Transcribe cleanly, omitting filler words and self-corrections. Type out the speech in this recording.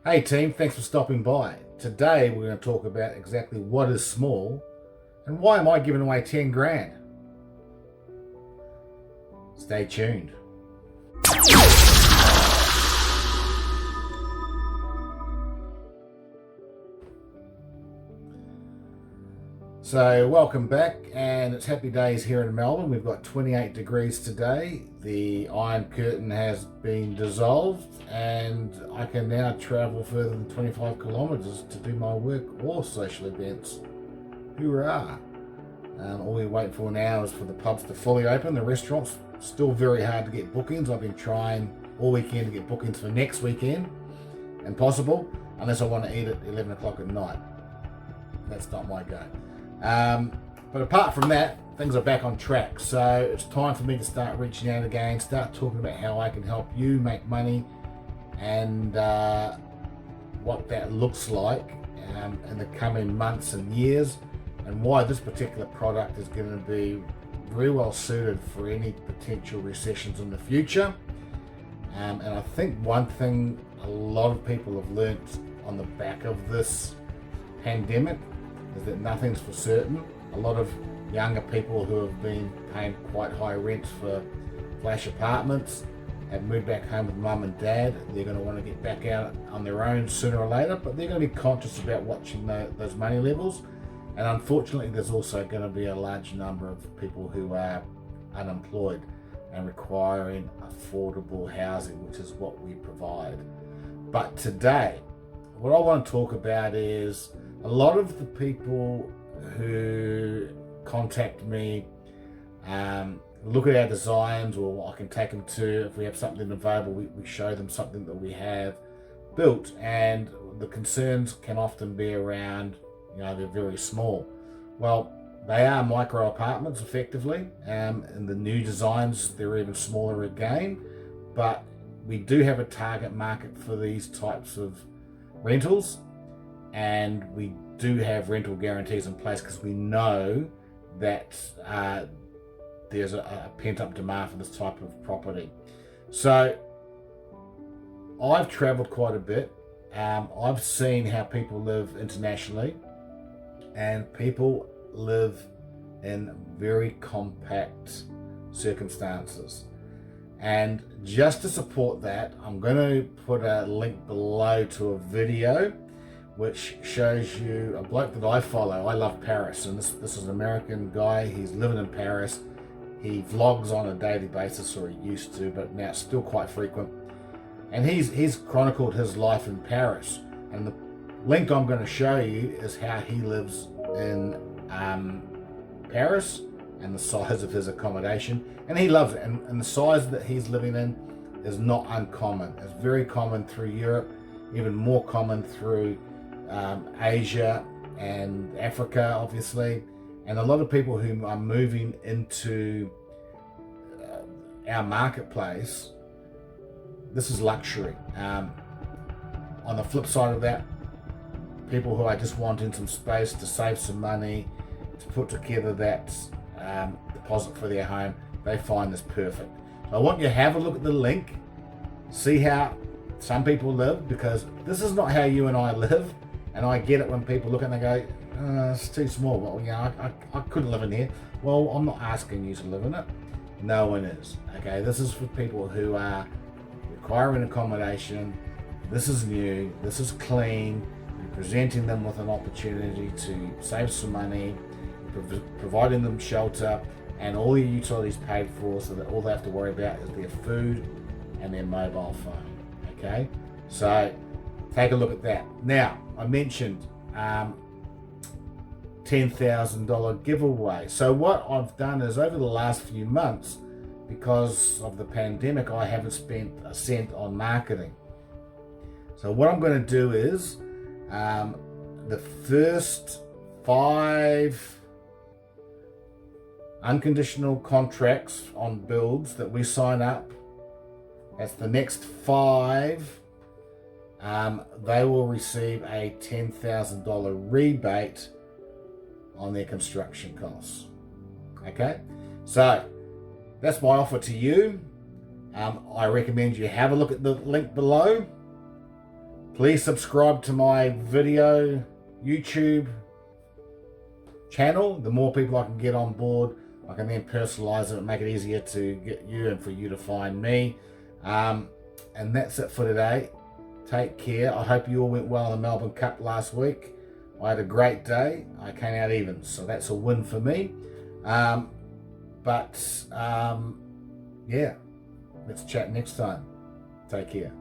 Hey team, thanks for stopping by. Today we're going to talk about exactly what is small and why am I giving away 10 grand. Stay tuned. So welcome back, and it's happy days here in Melbourne. We've got 28 degrees today. The Iron Curtain has been dissolved and I can now travel further than 25 kilometres to do my work or social events. Hoorah! All we're waiting for now is for the pubs to fully open. The restaurants, still very hard to get bookings. I've been trying all weekend to get bookings for next weekend. Impossible, unless I want to eat at 11 o'clock at night. That's not my go. But apart from that, things are back on track. So it's time for me to start reaching out again, start talking about how I can help you make money and what that looks like in the coming months and years, and why this particular product is going to be very well suited for any potential recessions in the future. And I think one thing a lot of people have learnt on the back of this pandemic is that nothing's for certain. A lot of younger people who have been paying quite high rents for flash apartments have moved back home with mum and dad. They're going to want to get back out on their own sooner or later, but they're going to be conscious about watching those money levels. And unfortunately, there's also going to be a large number of people who are unemployed and requiring affordable housing, which is what we provide. But today, what I want to talk about is a lot of the people who contact me look at our designs, or I can take them to, if we have something available, we show them something that we have built, and the concerns can often be around, they're very small. Well, they are micro apartments effectively, and the new designs, they're even smaller again, but we do have a target market for these types of rentals, and we do have rental guarantees in place because we know that there's a pent-up demand for this type of property. So I've travelled quite a bit. I've seen how people live internationally, and people live in very compact circumstances. And just to support that, I'm going to put a link below to a video which shows you a bloke that I follow. I love Paris, and this is an American guy. He's living in Paris. He vlogs on a daily basis, or he used to, but now it's still quite frequent. And he's chronicled his life in Paris. And the link I'm going to show you is how he lives in Paris and the size of his accommodation. And he loves it. And the size that he's living in is not uncommon. It's very common through Europe, even more common through Asia and Africa, obviously. And a lot of people who are moving into our marketplace, this is luxury. On the flip side of that, people who are just wanting some space to save some money, to put together that deposit for their home, they find this perfect. So I want you to have a look at the link, see how some people live, because this is not how you and I live. And I get it when people look and they go, it's too small. Well, I couldn't live in here. Well, I'm not asking you to live in it. No one is. Okay, this is for people who are requiring accommodation. This is new. This is clean. You're presenting them with an opportunity to save some money, providing them shelter, and all your utilities paid for, so that all they have to worry about is their food and their mobile phone. Okay, so take a look at that. Now, I mentioned $10,000 giveaway. So what I've done is, over the last few months, because of the pandemic, I haven't spent a cent on marketing. So what I'm going to do is the first 5 unconditional contracts on builds that we sign up, that's the next 5, they will receive a $10,000 rebate on their construction costs. Okay, so that's my offer to you. I recommend you have a look at the link below. Please subscribe to my video YouTube channel. The more people I can get on board, I can then personalize it and make it easier to get you and for you to find me. And that's it for today. Take care. I hope you all went well in the Melbourne Cup last week. I had a great day. I came out even, so that's a win for me. Yeah, let's chat next time. Take care.